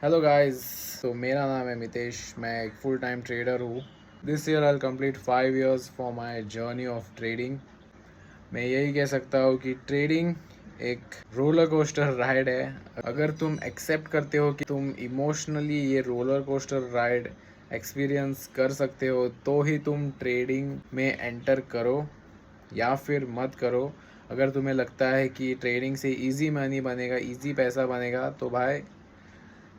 Hello guys. तो मेरा नाम है मितेश, मैं एक फुल टाइम ट्रेडर हूँ। This year I complete 5 years for my journey of trading. मैं यही कह सकता हूँ कि ट्रेडिंग एक रोलर कोस्टर राइड है। अगर तुम एक्सेप्ट करते हो कि तुम इमोशनली ये रोलर कोस्टर राइड एक्सपीरियंस कर सकते हो तो ही तुम ट्रेडिंग में एंटर करो या फिर मत करो। अगर तुम्हें लगता है कि ट्रेडिंग से इजी मनी बनेगा, इजी पैसा बनेगा, तो भाई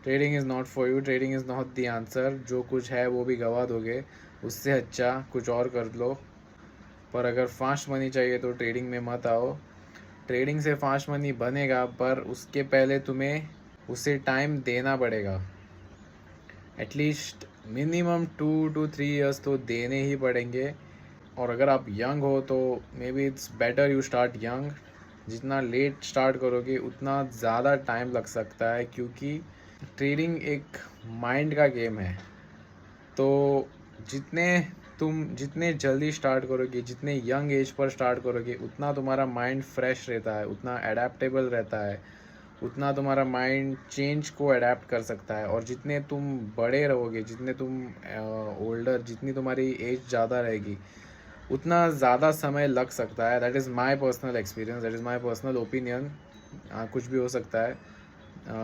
trading is not for you. Trading is not the answer. जो कुछ है वो भी गवा दोगे, उससे अच्छा कुछ और कर लो। पर अगर फास्ट मनी चाहिए तो ट्रेडिंग में मत आओ। ट्रेडिंग से फास्ट मनी बनेगा, पर उसके पहले तुम्हें उसे टाइम देना पड़ेगा। एटलीस्ट मिनिमम 2 to 3 years तो देने ही पड़ेंगे। और अगर आप यंग हो तो may be it's better you start young. जितना लेट स्टार्ट करोगे उतना ज़्यादा टाइम लग सकता है, क्योंकि ट्रेडिंग एक माइंड का गेम है। तो जितने जितने जल्दी स्टार्ट करोगे, जितने यंग एज पर स्टार्ट करोगे, उतना तुम्हारा माइंड फ्रेश रहता है, उतना एडेप्टेबल रहता है, उतना तुम्हारा माइंड चेंज को अडेप्ट कर सकता है। और जितने तुम बड़े रहोगे, जितने तुम ओल्डर, जितनी तुम्हारी एज ज़्यादा रहेगी, उतना ज़्यादा समय लग सकता है। That is my personal experience, that is my personal opinion. कुछ भी हो सकता है।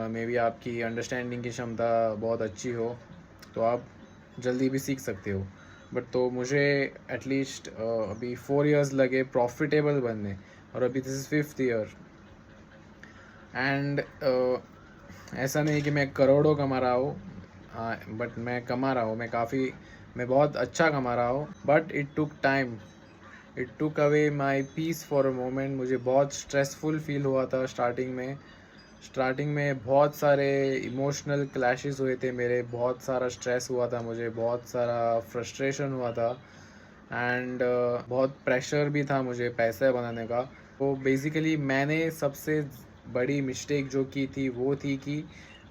मे बी आपकी अंडरस्टैंडिंग की क्षमता बहुत अच्छी हो तो आप जल्दी भी सीख सकते हो। बट तो मुझे एटलीस्ट अभी 4 years लगे प्रॉफिटेबल बनने, और अभी this is 5th year। And ऐसा नहीं कि मैं करोड़ों कमा रहा हूँ, बट मैं कमा रहा हूँ, मैं बहुत अच्छा कमा रहा हूँ। But it took time, it took away my peace for a moment. मुझे बहुत स्ट्रेसफुल फील हुआ था स्टार्टिंग में बहुत सारे इमोशनल क्लैशेस हुए थे मेरे, बहुत सारा स्ट्रेस हुआ था मुझे, बहुत सारा फ्रस्ट्रेशन हुआ था। एंड बहुत प्रेशर भी था मुझे पैसे बनाने का। तो बेसिकली मैंने सबसे बड़ी मिस्टेक जो की थी वो थी कि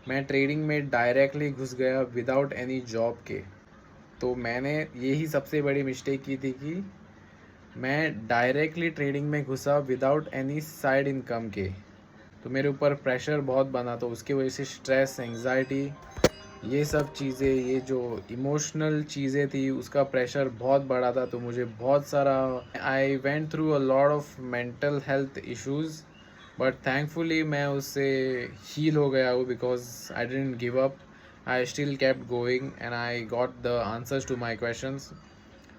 मैं ट्रेडिंग में डायरेक्टली घुस गया विदाउट एनी जॉब के। तो मैंने यही सबसे बड़ी मिस्टेक की थी कि मैं डायरेक्टली ट्रेडिंग में घुसा विदाउट एनी साइड इनकम के। तो मेरे ऊपर प्रेशर बहुत बना, तो उसकी वजह से स्ट्रेस, एंग्जाइटी, ये सब चीज़ें, ये जो इमोशनल चीज़ें थी, उसका प्रेशर बहुत बड़ा था। तो मुझे बहुत सारा, I went through a lot of mental health issues. But thankfully मैं उससे हील हो गया हूँ, because I didn't give up. I still kept going and I got the answers to my questions.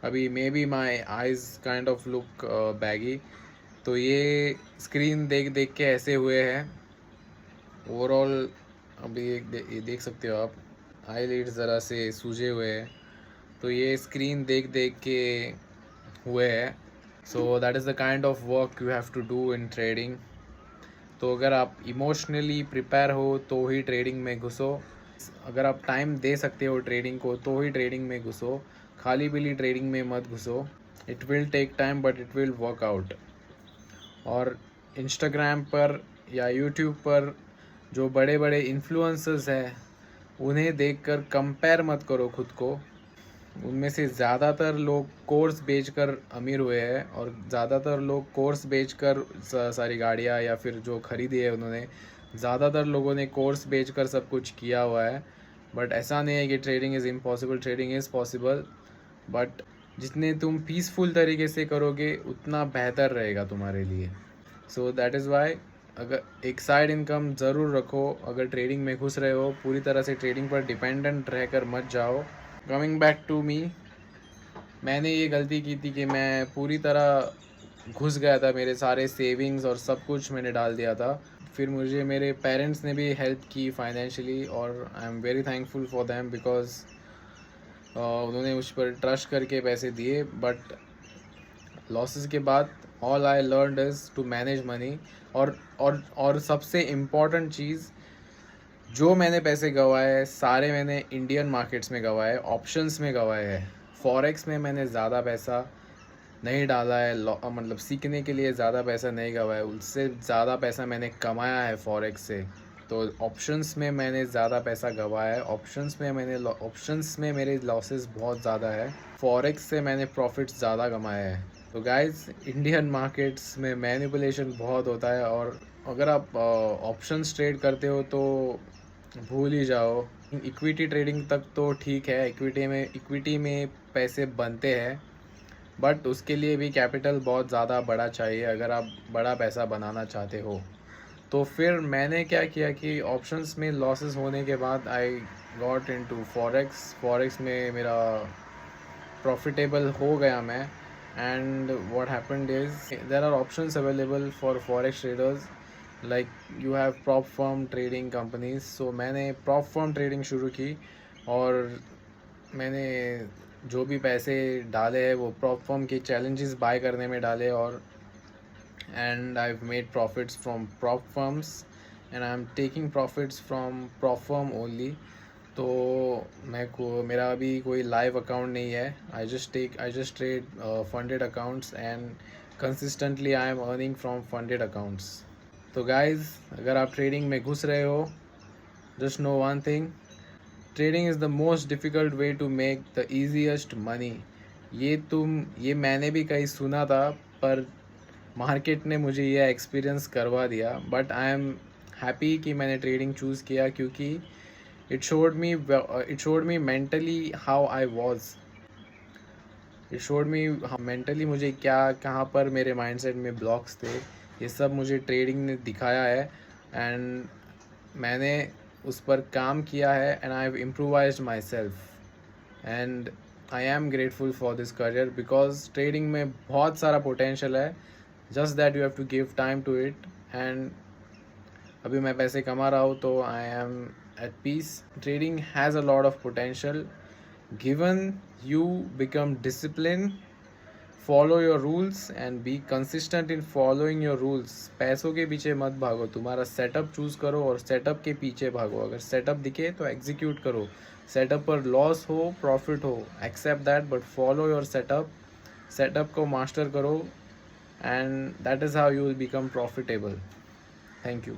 अभी maybe my eyes kind of look baggy. तो ये screen देख देख के ऐसे हुए हैं ओवरऑल। अभी ये देख सकते हो आप, आई लिड्स ज़रा से सूजे हुए हैं। तो ये स्क्रीन देख देख के हुए हैं। So that is the kind of work you have to do in trading. तो अगर आप इमोशनली प्रिपेयर हो तो ही ट्रेडिंग में घुसो। अगर आप टाइम दे सकते हो ट्रेडिंग को तो ही ट्रेडिंग में घुसो। खाली पीली ट्रेडिंग में मत घुसो। It will take time but it will work out. और इंस्टाग्राम पर या यूट्यूब पर जो बड़े बड़े इन्फ्लुएंसर्स हैं, उन्हें देखकर कंपेयर मत करो खुद को। उनमें से ज़्यादातर लोग कोर्स बेचकर अमीर हुए हैं, और ज़्यादातर लोग कोर्स बेचकर सारी गाड़ियाँ या फिर जो ख़रीदी है उन्होंने, ज़्यादातर लोगों ने कोर्स बेचकर सब कुछ किया हुआ है। बट ऐसा नहीं है कि trading is impossible, trading is possible. But जितने तुम पीसफुल तरीके से करोगे उतना बेहतर रहेगा तुम्हारे लिए। सो दैट इज़ वाई, अगर एक साइड इनकम ज़रूर रखो। अगर ट्रेडिंग में घुस रहे हो, पूरी तरह से ट्रेडिंग पर डिपेंडेंट रहकर मत जाओ। कमिंग बैक टू मी, मैंने ये गलती की थी कि मैं पूरी तरह घुस गया था, मेरे सारे सेविंग्स और सब कुछ मैंने डाल दिया था। फिर मुझे मेरे पेरेंट्स ने भी हेल्प की फाइनेंशियली, और I am very thankful for them, because उन्होंने मुझ पर ट्रस्ट करके पैसे दिए। बट लॉसेस के बाद all I learn is to manage money. और सबसे इम्पॉर्टेंट चीज़, जो मैंने पैसे गंवाए सारे मैंने इंडियन मार्केट्स में गंवाए, ऑप्शंस में गंवाए हैं। फॉरेक्स में मैंने ज़्यादा पैसा नहीं डाला है, मतलब सीखने के लिए ज़्यादा पैसा नहीं गंवाया, उससे ज़्यादा पैसा मैंने कमाया है फॉरेक्स से। तो ऑप्शंस में मैंने ज़्यादा पैसा गंवाया है, ऑप्शंस में मेरे लॉसेस बहुत ज़्यादा है। फॉरेक्स से मैंने प्रॉफिट्स ज़्यादा कमाए हैं। तो गाइस, इंडियन मार्केट्स में मैनिपुलेशन बहुत होता है, और अगर आप ऑप्शंस ट्रेड करते हो तो भूल ही जाओ। इक्विटी ट्रेडिंग तक तो ठीक है, इक्विटी में पैसे बनते हैं, बट उसके लिए भी कैपिटल बहुत ज़्यादा बड़ा चाहिए अगर आप बड़ा पैसा बनाना चाहते हो। तो फिर मैंने क्या किया कि ऑप्शंस में लॉसेस होने के बाद I got into forex. Forex में मेरा प्रॉफिटेबल हो गया मैं। And what happened is there are options available for forex traders, like you have prop firm trading companies. So मैंने प्रॉप फर्म ट्रेडिंग शुरू की और मैंने जो भी पैसे डाले हैं वो प्रॉप फर्म के चैलेंजेस बाय करने में डाले, और and I've made profits from prop firms and I'm taking profits from prop firm only. तो मेरा अभी कोई लाइव अकाउंट नहीं है। I just trade funded accounts and consistently I am earning from funded accounts. तो गाइज, अगर आप trading में घुस रहे हो, just know one thing, trading is the most difficult way to make the easiest money. ये मैंने भी कहीं सुना था, पर मार्केट ने मुझे यह एक्सपीरियंस करवा दिया। बट आई एम हैप्पी कि मैंने ट्रेडिंग चूज़ किया, क्योंकि it showed me mentally how I was. It showed me mentally मुझे क्या, कहाँ पर मेरे माइंडसेट में ब्लॉक्स थे, ये सब मुझे ट्रेडिंग ने दिखाया है। एंड मैंने उस पर काम किया है and I have improvised myself. And I am grateful for this career because trading में बहुत सारा पोटेंशियल है, just that you have to give time to it. And अभी मैं पैसे कमा रहा हूँ तो I am at peace. Trading has a lot of potential given you become disciplined, follow your rules and be consistent in following your rules। पैसों के पीछे मत भागो, तुम्हारा सेटअप चूज़ करो और सेटअप के पीछे भागो। अगर सेटअप दिखे तो एग्जीक्यूट करो, सेटअप पर लॉस हो प्रॉफिट हो, accept that, but follow your setup को मास्टर करो, and that is how you will become profitable. Thank you.